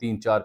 3-4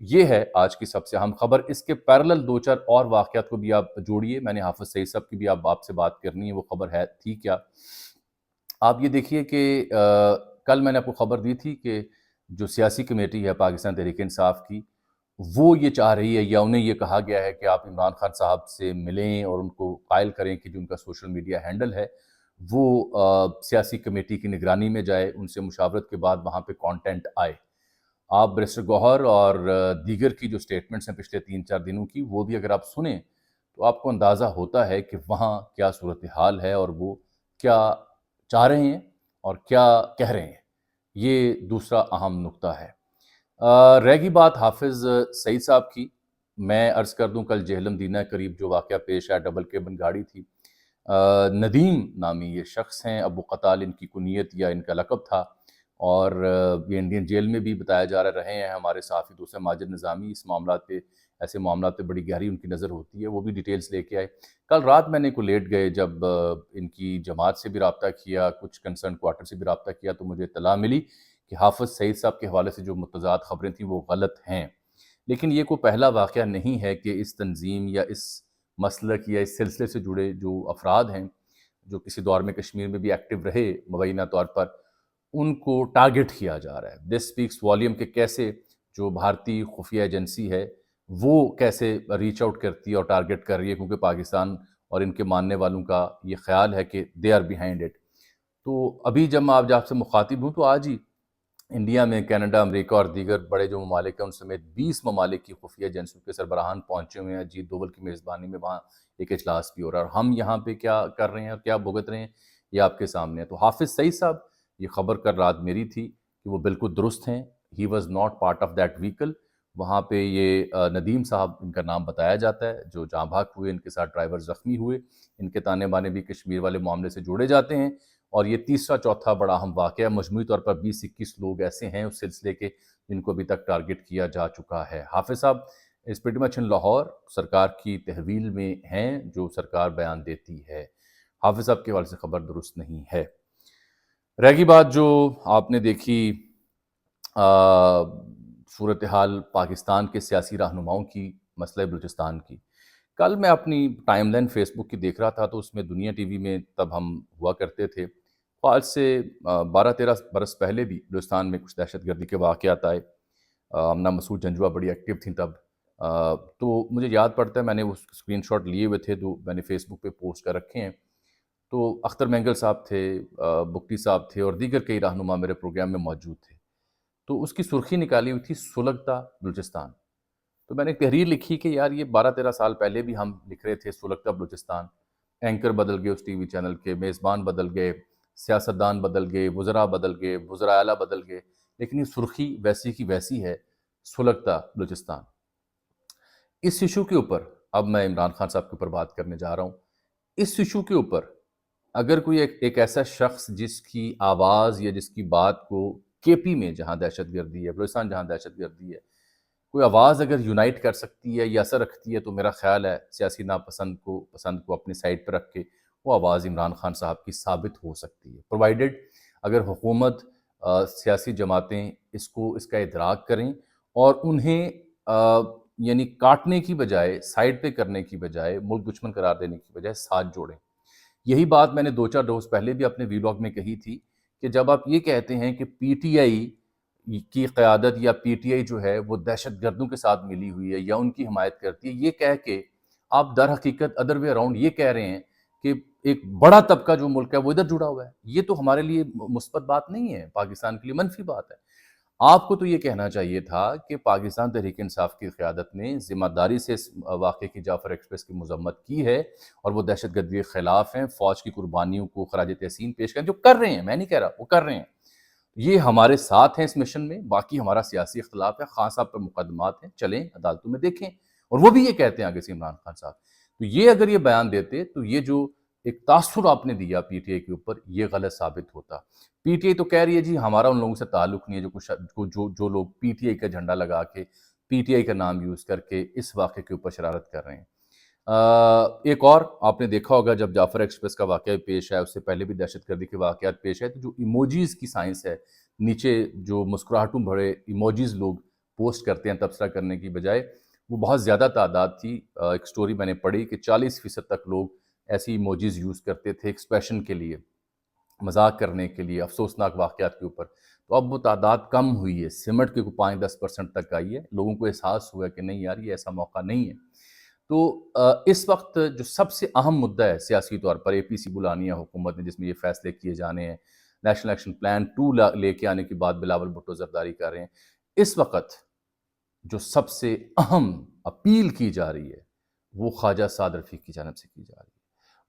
یہ ہے آج کی سب سے اہم خبر. اس کے پیرلل دو چار اور واقعات کو بھی آپ جوڑیے. میں نے حافظ سعید صاحب کی بھی آپ سے بات کرنی ہے. وہ خبر تھی کیا؟ آپ یہ دیکھیے کہ کل میں نے آپ کو خبر دی تھی کہ جو سیاسی کمیٹی ہے پاکستان تحریک انصاف کی، وہ یہ چاہ رہی ہے یا انہیں یہ کہا گیا ہے کہ آپ عمران خان صاحب سے ملیں اور ان کو قائل کریں کہ جو ان کا سوشل میڈیا ہینڈل ہے وہ سیاسی کمیٹی کی نگرانی میں جائے، ان سے مشاورت کے بعد وہاں پہ کانٹینٹ آئے. آپ بیرسٹر گوہر اور دیگر کی جو سٹیٹمنٹس ہیں پچھلے 3-4 دنوں کی، وہ بھی اگر آپ سنیں تو آپ کو اندازہ ہوتا ہے کہ وہاں کیا صورتحال ہے اور وہ کیا چاہ رہے ہیں اور کیا کہہ رہے ہیں. یہ دوسرا اہم نقطہ ہے. رہ گئی بات حافظ سعید صاحب کی. میں عرض کر دوں کل جہلم دینہ قریب جو واقعہ پیش آیا، ڈبل کیبن گاڑی تھی. ندیم نامی یہ شخص ہیں، ابو قتال ان کی کنیت یا ان کا لقب تھا، اور یہ انڈین جیل میں بھی بتایا جا رہے ہیں. ہمارے صحافی دوست ماجد نظامی اس معاملات پہ، ایسے معاملات پہ بڑی گہری ان کی نظر ہوتی ہے، وہ بھی ڈیٹیلز لے کے آئے. کل رات میں نے کو لیٹ گئے جب ان کی جماعت سے بھی رابطہ کیا، کچھ کنسرن کوارٹر سے بھی رابطہ کیا، تو مجھے اطلاع ملی کہ حافظ سعید صاحب کے حوالے سے جو متضاد خبریں تھیں وہ غلط ہیں. لیکن یہ کوئی پہلا واقعہ نہیں ہے کہ اس تنظیم یا اس مسلک یا اس سلسلے سے جڑے جو افراد ہیں، جو کسی دور میں کشمیر میں بھی ایکٹیو رہے مبینہ طور پر، ان کو ٹارگٹ کیا جا رہا ہے. دس سپیکس والیوم کہ کیسے جو بھارتی خفیہ ایجنسی ہے وہ کیسے ریچ آؤٹ کرتی ہے اور ٹارگٹ کر رہی ہے، کیونکہ پاکستان اور ان کے ماننے والوں کا یہ خیال ہے کہ دے آر بیہائنڈ اٹ. تو ابھی جب میں آپ سے مخاطب ہوں تو آج ہی انڈیا میں کینیڈا، امریکہ اور دیگر بڑے جو ممالک ہیں ان سمیت 20 ممالک کی خفیہ ایجنسیوں کے سربراہان پہنچے ہوئے ہیں. اجیت دوول کی میزبانی میں وہاں ایک اجلاس بھی ہو رہا ہے، اور ہم یہاں پہ کیا کر رہے ہیں اور کیا بھگت رہے ہیں یہ آپ کے سامنے ہے. تو حافظ سعید صاحب، یہ خبر کل رات میری تھی کہ وہ بالکل درست ہیں. He was not part of that vehicle. وہاں پہ یہ ندیم صاحب ان کا نام بتایا جاتا ہے جو جاں بحق ہوئے، ان کے ساتھ ڈرائیور زخمی ہوئے. ان کے تانے بانے بھی کشمیر والے معاملے سے جوڑے جاتے ہیں. اور یہ تیسرا چوتھا بڑا اہم واقعہ ہے. مجموعی طور پر 20-21 لوگ ایسے ہیں اس سلسلے کے جن کو ابھی تک ٹارگٹ کیا جا چکا ہے. حافظ صاحب اس پریٹی مچ ان لاہور سرکار کی تحویل میں ہیں جو سرکار بیان دیتی ہے. حافظ صاحب کے حوالے سے خبر درست نہیں ہے. رہ گئی بات جو آپ نے دیکھی صورتحال پاکستان کے سیاسی رہنماؤں کی، مسئلہ بلوچستان کی. کل میں اپنی ٹائم لائن فیس بک کی دیکھ رہا تھا تو اس میں دنیا ٹی وی میں تب ہم ہوا کرتے تھے. آج سے 12-13 برس پہلے بھی بلوچستان میں کچھ دہشت گردی کے واقعات آئے. امنہ مسعود جنجوہ بڑی ایکٹیو تھیں تب. تو مجھے یاد پڑتا ہے میں نے وہ اسکرین شاٹ لیے ہوئے تھے جو میں نے فیس بک پہ پوسٹ کر رکھے ہیں. تو اختر مینگل صاحب تھے، بگٹی صاحب تھے اور دیگر کئی رہنما میرے پروگرام میں موجود تھے. تو اس کی سرخی نکالی ہوئی تھی سلگتا بلوچستان. تو میں نے ایک تحریر لکھی کہ یار یہ 12-13 سال پہلے بھی ہم لکھ رہے تھے سلگتا بلوچستان. اینکر بدل گئے اس ٹی وی چینل کے، میزبان بدل گئے، سیاستدان بدل گئے، وزراء بدل گئے، وزراء اعلیٰ بدل گئے، لیکن یہ سرخی ویسی کی ویسی ہے، سلگتا بلوچستان. اس ایشو کے اوپر اب میں عمران خان صاحب کے اوپر بات کرنے جا رہا ہوں. اس ایشو کے اوپر اگر کوئی ایک ایسا شخص جس کی آواز یا جس کی بات کو کے پی میں جہاں دہشت گردی ہے، بلوچستان جہاں دہشت گردی ہے، کوئی آواز اگر یونائٹ کر سکتی ہے یا اثر رکھتی ہے تو میرا خیال ہے سیاسی ناپسند کو اپنی سائڈ پہ رکھ کے وہ آواز عمران خان صاحب کی ثابت ہو سکتی ہے، پرووائڈڈ اگر حکومت، سیاسی جماعتیں اس کا ادراک کریں اور انہیں یعنی کاٹنے کی بجائے، سائڈ پہ کرنے کی بجائے، ملک دشمن قرار دینے کی بجائے ساتھ جوڑیں. یہی بات میں نے 2-4 روز پہلے بھی اپنے ویلاگ میں کہی تھی کہ جب آپ یہ کہتے ہیں کہ پی ٹی آئی کی قیادت یا پی ٹی آئی جو ہے وہ دہشت گردوں کے ساتھ ملی ہوئی ہے یا ان کی حمایت کرتی ہے، یہ کہہ کے آپ در حقیقت ادر وے اراؤنڈ یہ کہہ رہے ہیں کہ ایک بڑا طبقہ جو ملک ہے وہ ادھر جڑا ہوا ہے. یہ تو ہمارے لیے مثبت بات نہیں ہے، پاکستان کے لیے منفی بات ہے. آپ کو تو یہ کہنا چاہیے تھا کہ پاکستان تحریک انصاف کی قیادت نے ذمہ داری سے اس واقعے کی جعفر ایکسپریس کی مذمت کی ہے اور وہ دہشت گردی کے خلاف ہیں، فوج کی قربانیوں کو خراج تحسین پیش کریں، جو کر رہے ہیں، میں نہیں کہہ رہا، وہ کر رہے ہیں. یہ ہمارے ساتھ ہیں اس مشن میں. باقی ہمارا سیاسی اختلاف ہے، خان صاحب پر مقدمات ہیں، چلیں عدالتوں میں دیکھیں. اور وہ بھی یہ کہتے ہیں آگے سے عمران خان صاحب. تو یہ اگر یہ بیان دیتے تو یہ جو ایک تاثر آپ نے دیا پی ٹی آئی کے اوپر یہ غلط ثابت ہوتا. پی ٹی آئی تو کہہ رہی ہے جی ہمارا ان لوگوں سے تعلق نہیں ہے جو لوگ پی ٹی آئی کا جھنڈا لگا کے، پی ٹی آئی کا نام یوز کر کے اس واقعے کے اوپر شرارت کر رہے ہیں. ایک اور آپ نے دیکھا ہوگا جب جعفر ایکسپریس کا واقعہ پیش آیا، اس سے پہلے بھی دہشت گردی کے واقعات پیش آئے، تو جو ایموجیز کی سائنس ہے، نیچے جو مسکراہٹوں بھرے ایموجیز لوگ پوسٹ کرتے ہیں تبصرہ کرنے کی بجائے، وہ بہت زیادہ تعداد تھی۔ ایک سٹوری میں نے پڑھی کہ 40% تک لوگ ایسی ایموجیز یوز کرتے تھے ایکسپریشن کے لیے، مذاق کرنے کے لیے، افسوسناک واقعات کے اوپر۔ تو اب وہ تعداد کم ہوئی ہے، سمٹ کے 5-10% تک آئی ہے۔ لوگوں کو احساس ہوا کہ نہیں یار، یہ ایسا موقع نہیں ہے۔ تو اس وقت جو سب سے اہم مدعا ہے سیاسی طور پر، اے پی سی بلانی ہے حکومت نے، جس میں یہ فیصلے کیے جانے ہیں، نیشنل ایکشن پلان 2 لے کے آنے کی بات بلاول بھٹو زرداری کر رہے ہیں۔ اس وقت جو سب سے اہم اپیل کی جا رہی ہے وہ خواجہ سعد رفیق کی جانب سے کی جا رہی ہے،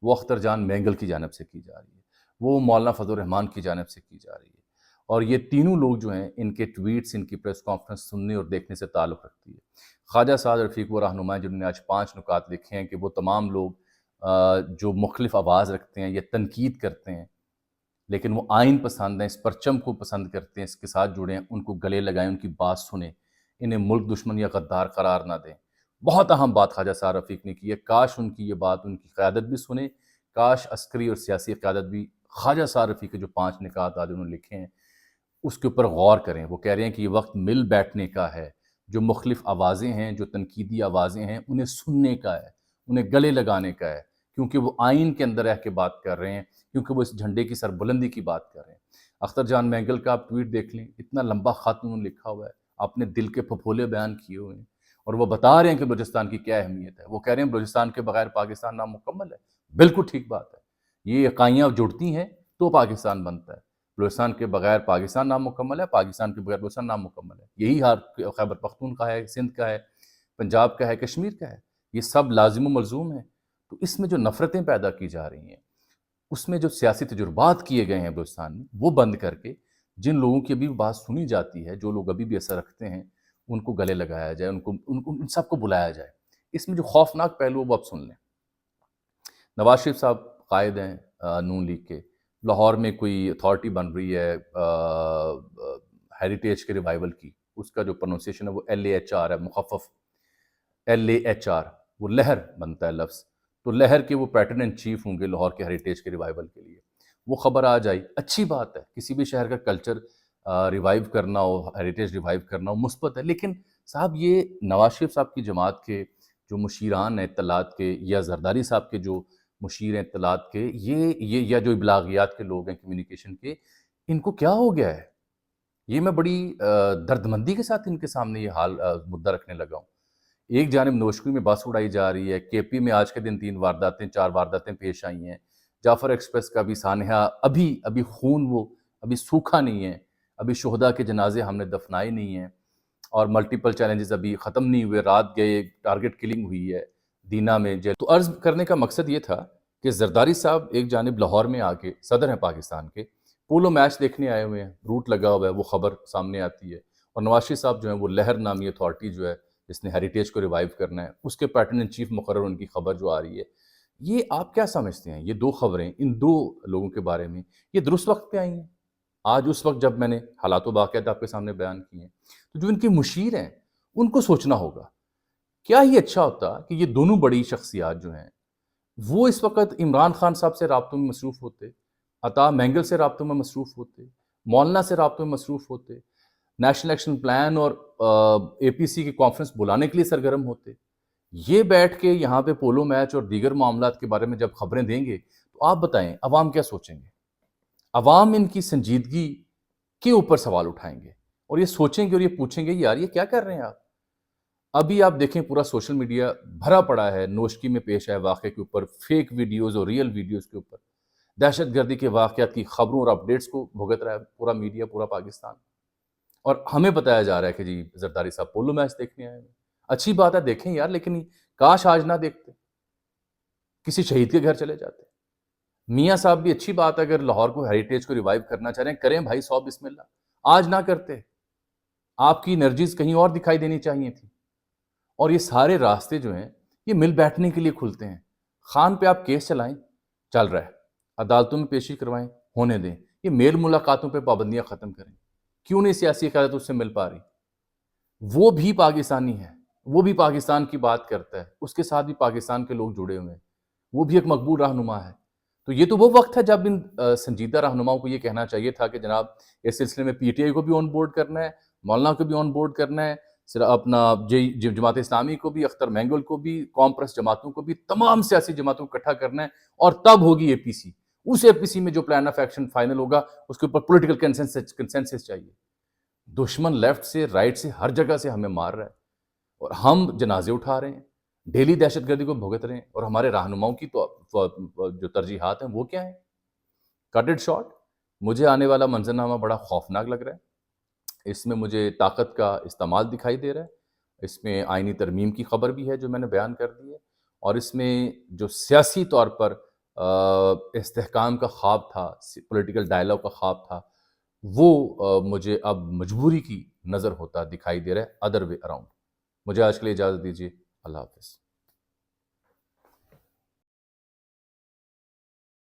وہ اختر جان مینگل کی جانب سے کی جا رہی ہے، وہ مولانا فضل الرحمان کی جانب سے کی جا رہی ہے۔ اور یہ تینوں لوگ جو ہیں، ان کے ٹویٹس، ان کی پریس کانفرنس سننے اور دیکھنے سے تعلق رکھتی ہے۔ خواجہ سعد رفیق وہ رہنما ہیں جنہوں نے آج 5 نکات لکھے ہیں کہ وہ تمام لوگ جو مختلف آواز رکھتے ہیں یا تنقید کرتے ہیں لیکن وہ آئین پسند ہیں، اس پرچم کو پسند کرتے ہیں، اس کے ساتھ جڑے ہیں، ان کو گلے لگائیں، ان کی بات سنیں، انہیں ملک دشمن یا غدار قرار نہ دیں۔ بہت اہم بات خواجہ سعد رفیق نے کی ہے، کاش ان کی یہ بات ان کی قیادت بھی سنیں، کاش عسکری اور سیاسی قیادت بھی خواجہ سعد رفیق کے جو 5 نکات آج انہوں نے لکھے ہیں اس کے اوپر غور کریں۔ وہ کہہ رہے ہیں کہ یہ وقت مل بیٹھنے کا ہے، جو مختلف آوازیں ہیں، جو تنقیدی آوازیں ہیں، انہیں سننے کا ہے، انہیں گلے لگانے کا ہے، کیونکہ وہ آئین کے اندر رہ کے بات کر رہے ہیں، کیونکہ وہ اس جھنڈے کی سربلندی کی بات کر رہے ہیں۔ اختر جان مینگل کا آپ ٹویٹ دیکھ لیں، اتنا لمبا خط انہوں نے لکھا ہوا ہے، اپنے دل کے پھپھولے بیان کیے ہوئے ہیں، اور وہ بتا رہے ہیں کہ بلوچستان کی کیا اہمیت ہے۔ وہ کہہ رہے ہیں بلوچستان کے بغیر پاکستان نامکمل ہے۔ بالکل ٹھیک بات ہے، یہ اکائیاں جڑتی ہیں تو پاکستان بنتا ہے۔ بلوچستان کے بغیر پاکستان نامکمل ہے، پاکستان کے بغیر بلوچستان نامکمل ہے۔ یہی حال خیبر پختونخوا ہے، سندھ کا ہے، پنجاب کا ہے، کشمیر کا ہے، یہ سب لازم و ملزوم ہیں۔ تو اس میں جو نفرتیں پیدا کی جا رہی ہیں، اس میں جو سیاسی تجربات کیے گئے ہیں بلوچستان میں، وہ بند کر کے جن لوگوں کی ابھی بھی بات سنی جاتی ہے، جو لوگ ابھی بھی اثر رکھتے ہیں، ان کو گلے لگایا جائے، ان سب کو بلایا جائے۔ اس میں جو خوفناک پہلو وہ اب سن لیں۔ نواز شریف صاحب قائد ہیں نون لیگ کے، لاہور میں کوئی اتھارٹی بن رہی ہے ہیریٹیج کے ریوائول کی، اس کا جو پروننسیشن ہے وہ LAHR ہے، مخفف LAHR، وہ لہر بنتا ہے لفظ۔ تو لہر کے وہ پیٹرن ان چیف ہوں گے لاہور کے ہیریٹیج کے ریوائول کے لیے۔ وہ خبر آ جائی، اچھی بات ہے، کسی بھی شہر کا کلچر ریوائیو کرنا ہو، ہیریٹیج ریوائیو کرنا ہو، مثبت ہے۔ لیکن صاحب یہ نواز شریف صاحب کی جماعت کے جو مشیران ہیں اطلاعات کے، یا زرداری صاحب کے جو مشیر ہیں اطلاعات کے، یہ یا جو ابلاغیات کے لوگ ہیں کمیونیکیشن کے، ان کو کیا ہو گیا ہے؟ یہ میں بڑی دردمندی کے ساتھ ان کے سامنے یہ حال مدعا رکھنے لگا ہوں۔ ایک جانب نوشکوی میں بس اڑائی جا رہی ہے، KP میں آج کے دن 4 وارداتیں پیش آئی ہیں، جعفر ایکسپریس کا بھی سانحہ ابھی خون وہ ابھی سوکھا نہیں ہے، ابھی شہداء کے جنازے ہم نے دفنائے نہیں ہیں، اور ملٹیپل چیلنجز ابھی ختم نہیں ہوئے، رات گئے، ٹارگٹ کلنگ ہوئی ہے دینا میں جیل۔ تو عرض کرنے کا مقصد یہ تھا کہ زرداری صاحب ایک جانب لاہور میں آ کے، صدر ہیں پاکستان کے، پولو میچ دیکھنے آئے ہوئے ہیں، روٹ لگا ہوا ہے، وہ خبر سامنے آتی ہے، اور نواز شریف صاحب جو ہیں وہ لہر نامی اتھارٹی جو ہے جس نے ہیریٹیج کو ریوائیو کرنا ہے، اس کے پیٹرن ان چیف مقرر ان کی خبر جو آ رہی ہے، یہ آپ کیا سمجھتے ہیں؟ یہ 2 خبریں ان 2 لوگوں کے بارے میں یہ درست وقت پہ آئی ہیں؟ آج اس وقت جب میں نے حالات و واقعات آپ کے سامنے بیان کیے ہیں، تو جو ان کے مشیر ہیں ان کو سوچنا ہوگا، کیا یہ اچھا ہوتا کہ یہ دونوں بڑی شخصیات جو ہیں وہ اس وقت عمران خان صاحب سے رابطوں میں مصروف ہوتے، عطا مینگل سے رابطوں میں مصروف ہوتے، مولانا سے رابطوں میں مصروف ہوتے، نیشنل ایکشن پلان اور APC کی کانفرنس بلانے کے لیے سرگرم ہوتے۔ یہ بیٹھ کے یہاں پہ پولو میچ اور دیگر معاملات کے بارے میں جب خبریں دیں گے تو آپ بتائیں عوام کیا سوچیں گے؟ عوام ان کی سنجیدگی کے اوپر سوال اٹھائیں گے اور یہ سوچیں گے اور یہ پوچھیں گے یار یہ کیا کر رہے ہیں آپ؟ ابھی آپ دیکھیں پورا سوشل میڈیا بھرا پڑا ہے نوشکی میں پیش آئے واقعے کے اوپر، فیک ویڈیوز اور ریئل ویڈیوز کے اوپر، دہشت گردی کے واقعات کی خبروں اور اپڈیٹس کو بھگت رہا ہے پورا میڈیا، پورا پاکستان، اور ہمیں بتایا جا رہا ہے کہ جی زرداری صاحب پولو میچ دیکھنے آئے ہیں۔ اچھی بات ہے، دیکھیں یار، لیکن کاش آج نہ دیکھتے، کسی شہید کے گھر چلے جاتے۔ میاں صاحب بھی اچھی بات ہے، اگر لاہور کو ہیریٹیج کو ریوائیو کرنا چاہ رہے ہیں کریں بھائی، 100 بسم اللہ، آج نہ کرتے، آپ کی انرجیز کہیں اور دکھائی دینی چاہیے تھی۔ اور یہ سارے راستے جو ہیں یہ مل بیٹھنے کے لیے کھلتے ہیں۔ خان پہ آپ کیس چلائیں، چل رہا ہے، عدالتوں میں پیشی کروائیں، ہونے دیں، یہ میل ملاقاتوں پہ پابندیاں ختم کریں۔ کیوں نہیں سیاسی قیادت اس سے مل پا رہی؟ وہ بھی پاکستانی ہے، وہ بھی پاکستان کی بات کرتا ہے، اس کے ساتھ بھی پاکستان کے لوگ جڑے ہوئے ہیں، وہ بھی ایک مقبول رہنما ہے۔ تو یہ تو وہ وقت ہے جب ان سنجیدہ رہنماؤں کو یہ کہنا چاہیے تھا کہ جناب اس سلسلے میں PTI کو بھی آن بورڈ کرنا ہے، مولانا کو بھی آن بورڈ کرنا ہے، صرف اپنا جماعت اسلامی کو بھی، اختر مینگل کو بھی، قوم پرست جماعتوں کو بھی، تمام سیاسی جماعتوں کو اکٹھا کرنا ہے، اور تب ہوگی اے پی سی. اس اے پی سی میں جو پلان آف ایکشن فائنل ہوگا اس کے اوپر پولیٹیکل کنسنسس چاہیے. دشمن لیفٹ سے رائٹ سے ہر جگہ سے ہمیں مار رہا ہے، اور ہم جنازے اٹھا رہے ہیں، ڈیلی دہشت گردی کو بھگت رہے ہیں، اور ہمارے رہنماؤں کی تو جو ترجیحات ہیں وہ کیا ہیں؟ کٹ اٹ شارٹ، مجھے آنے والا منظرنامہ بڑا خوفناک لگ رہا ہے. اس میں مجھے طاقت کا استعمال دکھائی دے رہا ہے. اس میں آئینی ترمیم کی خبر بھی ہے جو میں نے بیان کر دی ہے، اور اس میں جو سیاسی طور پر استحکام کا خواب تھا، پولیٹیکل ڈائلاگ کا خواب تھا، وہ مجھے اب مجبوری کی نظر ہوتا دکھائی دے رہا ہے ادر وے اراؤنڈ. مجھے آج کے لیے اجازت دیجیے. اللہ حافظ.